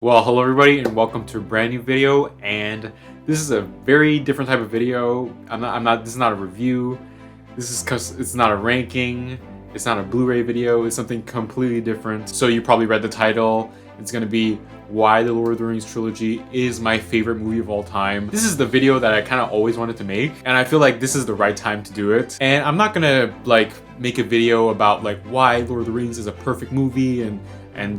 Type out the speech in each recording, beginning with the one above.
Well, hello everybody and welcome to a brand new video, and this is a very different type of video. This is not a review. This is because it's not a ranking. It's not a Blu-ray video. It's something completely different. So you probably read the title. It's going to be why the Lord of the Rings trilogy is my favorite movie of all time. This is the video that I kind of always wanted to make, and I feel like this is the right time to do it. And I'm not gonna make a video about why Lord of the Rings is a perfect movie and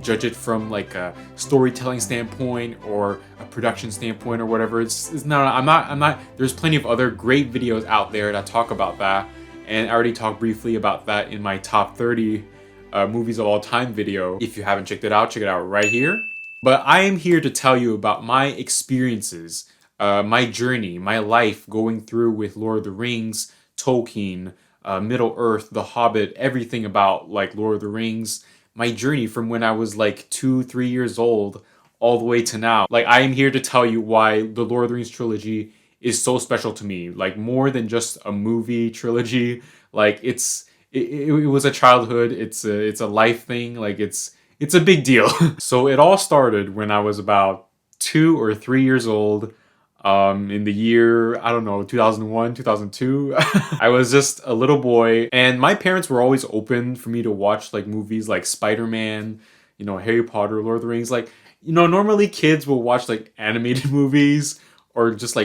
judge it from like a storytelling standpoint or a production standpoint or whatever. It's no, I'm not. There's plenty of other great videos out there that talk about that, and I already talked briefly about that in my top 30 movies of all time video. If you haven't checked it out, check it out right here. But I am here to tell you about my experiences, my journey, my life going through with Lord of the Rings, Tolkien, Middle Earth, The Hobbit, everything about Lord of the Rings. My journey from when I was 2-3 years old all the way to now. I am here to tell you why the Lord of the Rings trilogy is so special to me. More than just a movie trilogy. It was a childhood. It's a life thing. It's a big deal. So it all started when I was about 2 or 3 years old. In the year, I don't know, 2001, 2002. I was just a little boy, and my parents were always open for me to watch movies like Spider-Man, Harry Potter, Lord of the Rings. Normally kids will watch animated movies or just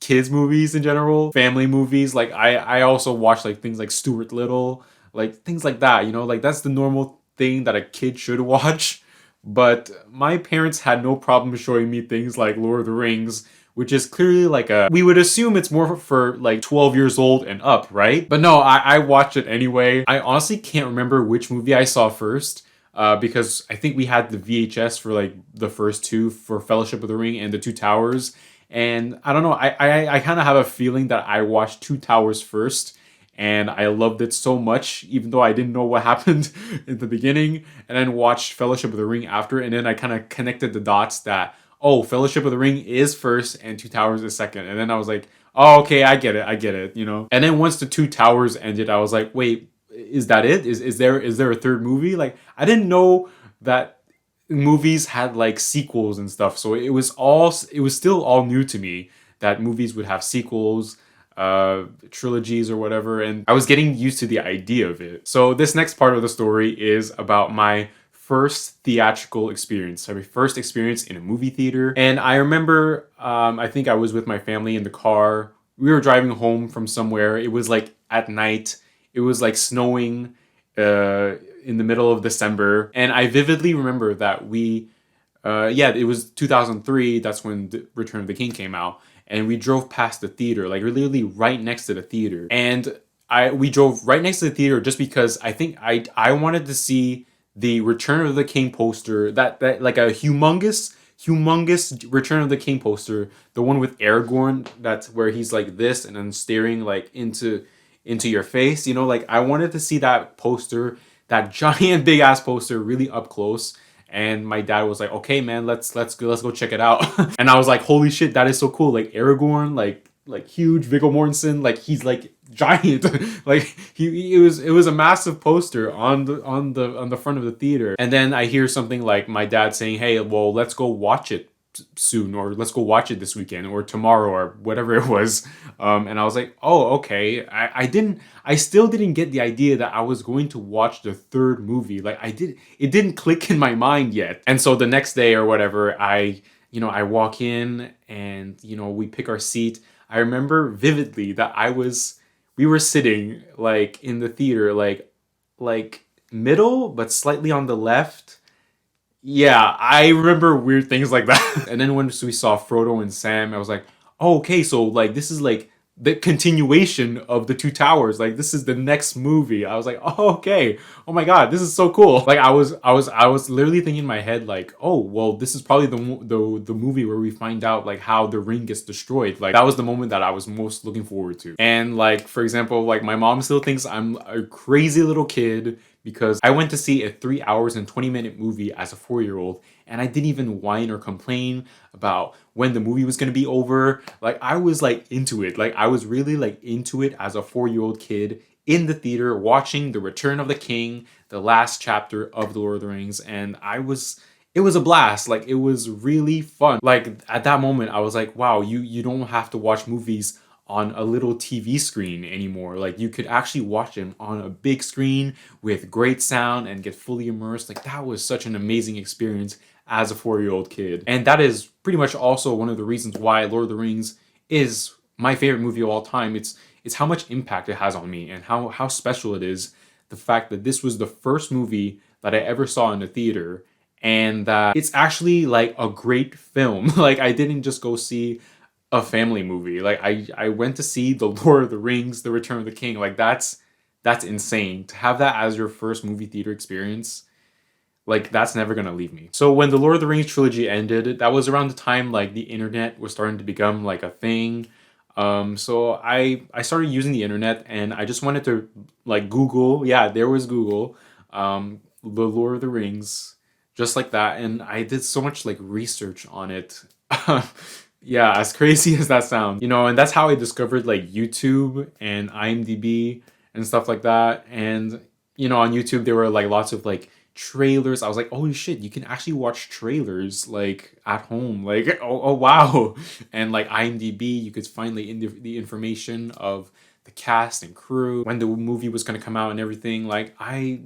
kids movies in general, family movies. I also watch things like Stuart Little, things like that, that's the normal thing that a kid should watch. But my parents had no problem showing me things like Lord of the Rings, which is clearly we would assume it's more for 12 years old and up, right? But no, I watched it anyway. I honestly can't remember which movie I saw first, because I think we had the VHS for the first two, for Fellowship of the Ring and the Two Towers. And I don't know, I kind of have a feeling that I watched Two Towers first, and I loved it so much, even though I didn't know what happened in the beginning, and then watched Fellowship of the Ring after, and then I kind of connected the dots that, oh, Fellowship of the Ring is first and Two Towers is second. And then I was like, oh, okay, I get it, And then once the Two Towers ended, I was like, wait, is that it? Is there a third movie? I didn't know that movies had sequels and stuff. So it was still all new to me that movies would have sequels, trilogies or whatever, and I was getting used to the idea of it. So this next part of the story is about my first theatrical experience, my first experience in a movie theater. And I remember, I think I was with my family in the car. We were driving home from somewhere. It was at night. It was snowing in the middle of December. And I vividly remember that it was 2003. That's when the Return of the King came out. And we drove past the theater, literally right next to the theater. And we drove right next to the theater just because I think I wanted to see the Return of the King poster, that a humongous Return of the King poster, the one with Aragorn, that's where he's this and then staring into your face, I wanted to see that poster, that giant big ass poster, really up close. And my dad was like, okay man, let's go check it out. And I was like, holy shit, that is so cool. Aragorn, huge, Viggo Mortensen, he's giant. It was a massive poster on the front of the theater. And then I hear something like my dad saying, hey, well, let's go watch it soon, or let's go watch it this weekend or tomorrow or whatever it was. And I was like, oh, okay. I still didn't get the idea that I was going to watch the third movie. It didn't click in my mind yet. And so the next day or whatever, I walk in and, we pick our seat. I remember vividly that we were sitting in the theater, middle, but slightly on the left. Yeah, I remember weird things like that. And then once we saw Frodo and Sam, I was like, oh, okay, so this is the continuation of the Two Towers. This is the next movie. I was like, oh, okay. Oh my god, this is so cool. I was literally thinking in my head oh, well, this is probably the movie where we find out how the ring gets destroyed. That was the moment that I was most looking forward to. And for example, my mom still thinks I'm a crazy little kid because I went to see a 3 hours and 20-minute movie as a 4-year-old, and I didn't even whine or complain about when the movie was gonna be over. I was into it. I was really into it as a 4-year-old kid in the theater watching The Return of the King, the last chapter of The Lord of the Rings, and I was it was a blast. Like, it was really fun. Like, at that moment, I was like, wow, you don't have to watch movies on a little TV screen anymore. Like, you could actually watch them on a big screen with great sound and get fully immersed. Like, that was such an amazing experience as a 4-year-old kid. And that is pretty much also one of the reasons why Lord of the Rings is my favorite movie of all time. It's how much impact it has on me and how special it is. The fact that this was the first movie that I ever saw in the theater, and that it's actually like a great film. Like, I didn't just go see a family movie. Like, I went to see The Lord of the Rings, The Return of the King. Like, that's insane. To have that as your first movie theater experience, like, that's never gonna leave me. So when the Lord of the Rings trilogy ended, that was around the time like the internet was starting to become like a thing. So I started using the internet, and I just wanted to like Google. Yeah, there was Google. The Lord of the Rings, just like that, and I did so much like research on it. Yeah, as crazy as that sounds, and that's how I discovered like YouTube and IMDb and stuff like that. And on YouTube there were like lots of like trailers. I was like, holy shit, you can actually watch trailers like at home. Like, oh wow. And like IMDb, you could find like the information of the cast and crew, when the movie was going to come out and everything. Like,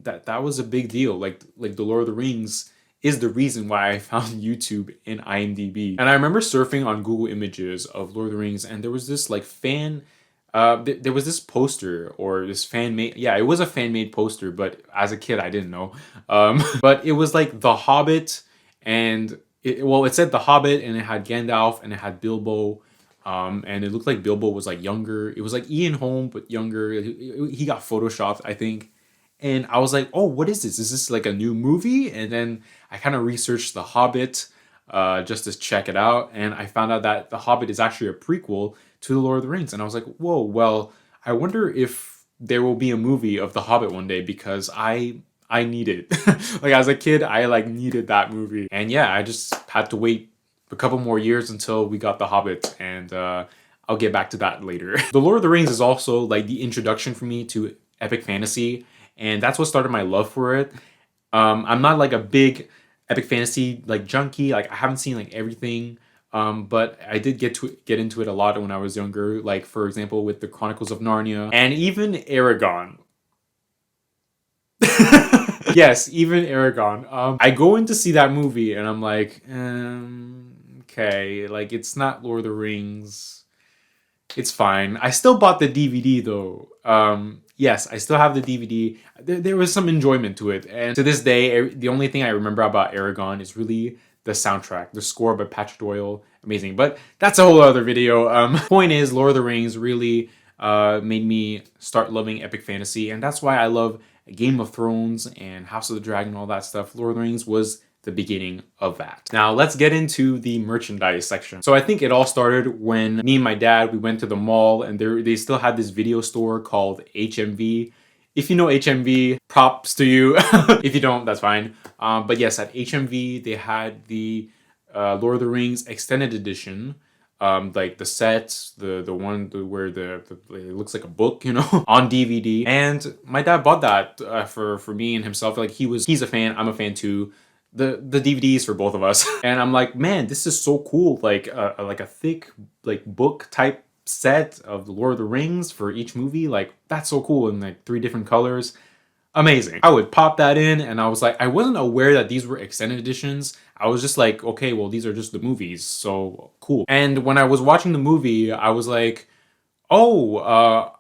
that was a big deal. Like The Lord of the Rings is the reason why I found YouTube and IMDb. And I remember surfing on Google Images of Lord of the Rings, and there was this like there was this poster, or this fan made, yeah, it was a fan made poster, but as a kid I didn't know. But it was like The Hobbit, and it said The Hobbit, and it had Gandalf, and it had Bilbo. And it looked like Bilbo was like younger. It was like Ian Holm, but younger. He got photoshopped, I think. And I was like, oh, what is this? Is this like a new movie? And then I kind of researched The Hobbit just to check it out. And I found out that The Hobbit is actually a prequel to The Lord of the Rings. And I was like, whoa, well, I wonder if there will be a movie of The Hobbit one day, because I need it. Like, as a kid, I like needed that movie. And yeah, I just had to wait a couple more years until we got The Hobbit, and I'll get back to that later. The Lord of the Rings is also like the introduction for me to epic fantasy, and that's what started my love for it. I'm not like a big epic fantasy like junkie. Like, I haven't seen like everything, but I did get into it a lot when I was younger. Like, for example, with the Chronicles of Narnia, and even Aragon. Yes, even Aragon. I go in to see that movie, and I'm like, okay, like, it's not Lord of the Rings. It's fine. I still bought the DVD though. Yes, I still have the DVD. There was some enjoyment to it, and to this day, the only thing I remember about Aragon is really the soundtrack, the score by Patrick Doyle, amazing. But that's a whole other video. Point is, Lord of the Rings really made me start loving epic fantasy, and that's why I love Game of Thrones and House of the Dragon and all that stuff. Lord of the Rings was the beginning of that. Now let's get into the merchandise section. So I think it all started when me and my dad, we went to the mall, and they still had this video store called HMV. If you know HMV, props to you. If you don't, that's fine. But yes, at HMV, they had the Lord of the Rings extended edition. Like the sets, the one where it looks like a book, on DVD. And my dad bought that for me and himself. Like, he's a fan, I'm a fan too. The DVDs for both of us. And I'm like, man, this is so cool. Like a thick like book type set of the Lord of the Rings for each movie. Like, that's so cool, in like 3 different colors. Amazing. I would pop that in, and I was like, I wasn't aware that these were extended editions. I was just like, okay, well, these are just the movies, so cool. And when I was watching the movie, I was like, oh,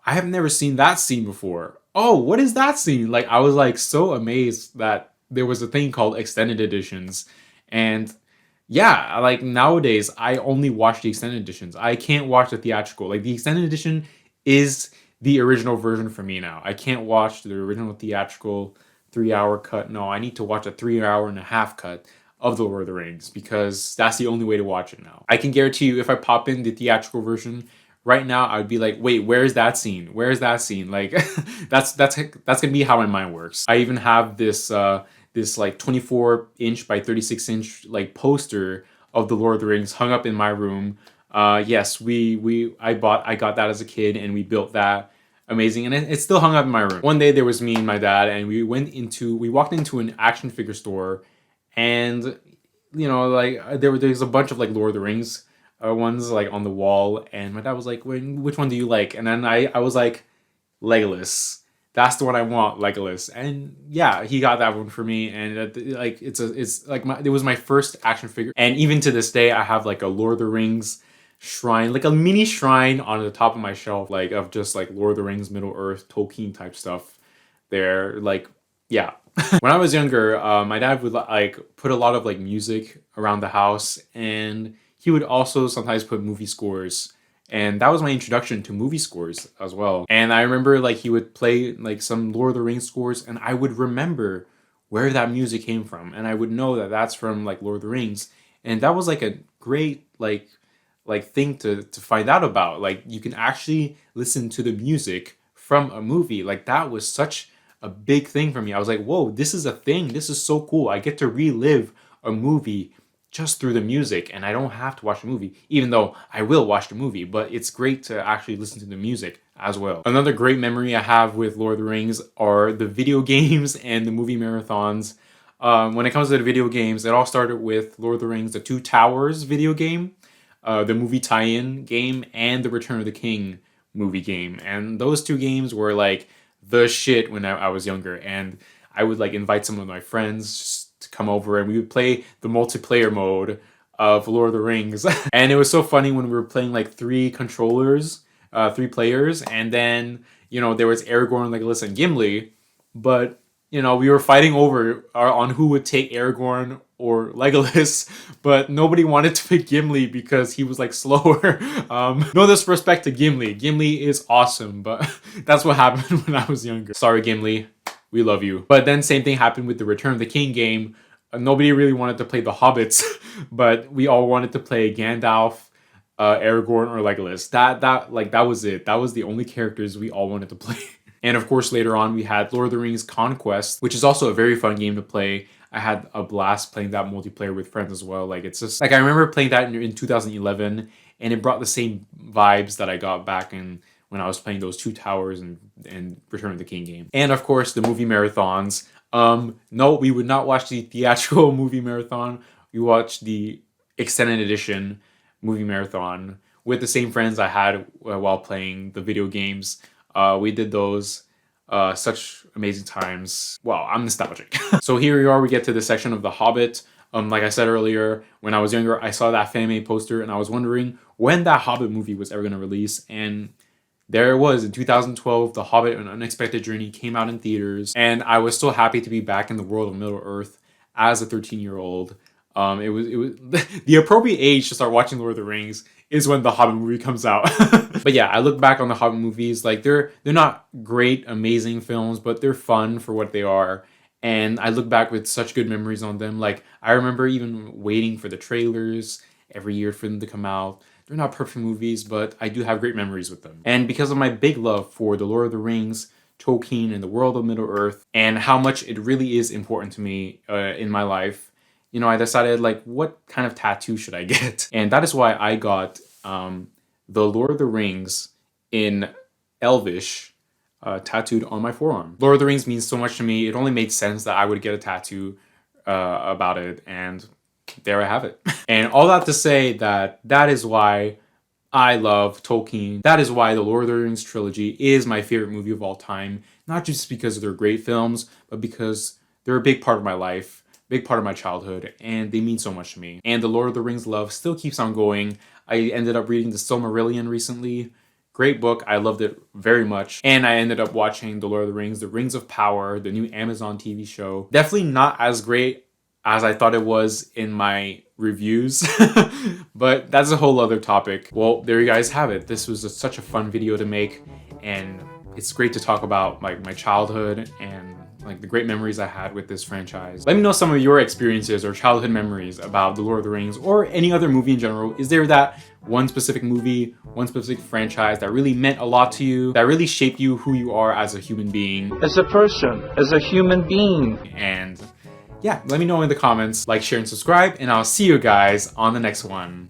I have never seen that scene before. Oh, what is that scene? Like, I was like so amazed that there was a thing called extended editions. And yeah, like, nowadays I only watch the extended editions. I can't watch the theatrical. Like, the extended edition is the original version for me now. I can't watch the original theatrical 3-hour cut. No, I need to watch a 3-hour-and-a-half cut of The Lord of the Rings, because that's the only way to watch it now. I can guarantee you, if I pop in the theatrical version right now, I would be like, wait, where's that scene? Where's that scene? Like, that's gonna be how my mind works. I even have this this like 24-inch by 36-inch like poster of The Lord of the Rings hung up in my room. Yes, I got that as a kid, and we built that. Amazing. And it's still hung up in my room. One day there was me and my dad, and we walked into an action figure store, and you know, like there's a bunch of like Lord of the Rings ones like on the wall, and my dad was like, which one do you like? And then I was like, Legolas. That's the one I want, Legolas. And yeah, he got that one for me. And like it's like it was my first action figure. And even to this day, I have like a Lord of the Rings shrine, like a mini shrine on the top of my shelf, like of just like Lord of the Rings, Middle Earth, Tolkien type stuff. There, like, yeah. When I was younger, my dad would like put a lot of like music around the house, and he would also sometimes put movie scores. And that was my introduction to movie scores as well. And I remember like he would play like some Lord of the Rings scores, and I would remember where that music came from, and I would know that that's from like Lord of the Rings. And that was like a great like thing to find out about. Like you can actually listen to the music from a movie. Like that was such a big thing for me. I was like, whoa, this is a thing. This is so cool. I get to relive a movie just through the music, and I don't have to watch the movie, even though I will watch the movie, but it's great to actually listen to the music as well. Another great memory I have with Lord of the Rings are the video games and the movie marathons. When it comes to the video games, it all started with Lord of the Rings, the Two Towers video game, the movie tie-in game, and the Return of the King movie game. And those two games were like the shit when I was younger, and I would like invite some of my friends to come over, and we would play the multiplayer mode of Lord of the Rings. And it was so funny when we were playing like three players, and then, you know, there was Aragorn, Legolas, and Gimli, but, you know, we were fighting over on who would take Aragorn or Legolas, but nobody wanted to pick Gimli because he was like slower. No disrespect to Gimli. Gimli is awesome, but that's what happened when I was younger. Sorry, Gimli. We love you. But then same thing happened with the Return of the King game. Nobody really wanted to play the Hobbits, but we all wanted to play Gandalf, Aragorn, or Legolas. That was it. That was the only characters we all wanted to play. And of course, later on, we had Lord of the Rings Conquest, which is also a very fun game to play. I had a blast playing that multiplayer with friends as well. Like, it's just like I remember playing that in 2011, and it brought the same vibes that I got back in when I was playing those Two Towers and Return of the King game. And of course, the movie marathons. No, we would not watch the theatrical movie marathon. We watched the extended edition movie marathon with the same friends I had while playing the video games. We did those. Such amazing times. Wow, I'm nostalgic. So here we are, we get to the section of The Hobbit. Like I said earlier, when I was younger, I saw that fan made poster, and I was wondering when that Hobbit movie was ever going to release. And there it was in 2012, The Hobbit: An Unexpected Journey came out in theaters, and I was so happy to be back in the world of Middle Earth as a 13-year-old. It was the appropriate age to start watching Lord of the Rings is when the Hobbit movie comes out. But yeah, I look back on the Hobbit movies, like they're not great, amazing films, but they're fun for what they are. And I look back with such good memories on them. Like I remember even waiting for the trailers every year for them to come out. They're not perfect movies, but I do have great memories with them. And because of my big love for the Lord of the Rings, Tolkien, and the world of Middle Earth, and how much it really is important to me in my life, you know, I decided, like, what kind of tattoo should I get? And that is why I got the Lord of the Rings in Elvish tattooed on my forearm. Lord of the Rings means so much to me. It only made sense that I would get a tattoo about it, and there I have it. And all that to say that is why I love Tolkien. That is why the Lord of the Rings trilogy is my favorite movie of all time. Not just because they're great films, but because they're a big part of my life, big part of my childhood, and they mean so much to me. And the Lord of the Rings love still keeps on going. I ended up reading the Silmarillion recently. Great book. I loved it very much. And I ended up watching The Lord of the Rings, The Rings of Power, the new Amazon TV show. Definitely not as great as I thought it was in my reviews, but that's a whole other topic. Well, there you guys have it. This was such a fun video to make, and it's great to talk about like my childhood and like the great memories I had with this franchise. Let me know some of your experiences or childhood memories about The Lord of the Rings or any other movie in general. Is there that one specific movie, one specific franchise that really meant a lot to you, that really shaped you who you are as a human being? As a person, as a human being. And yeah, let me know in the comments. Like, share, and subscribe, and I'll see you guys on the next one.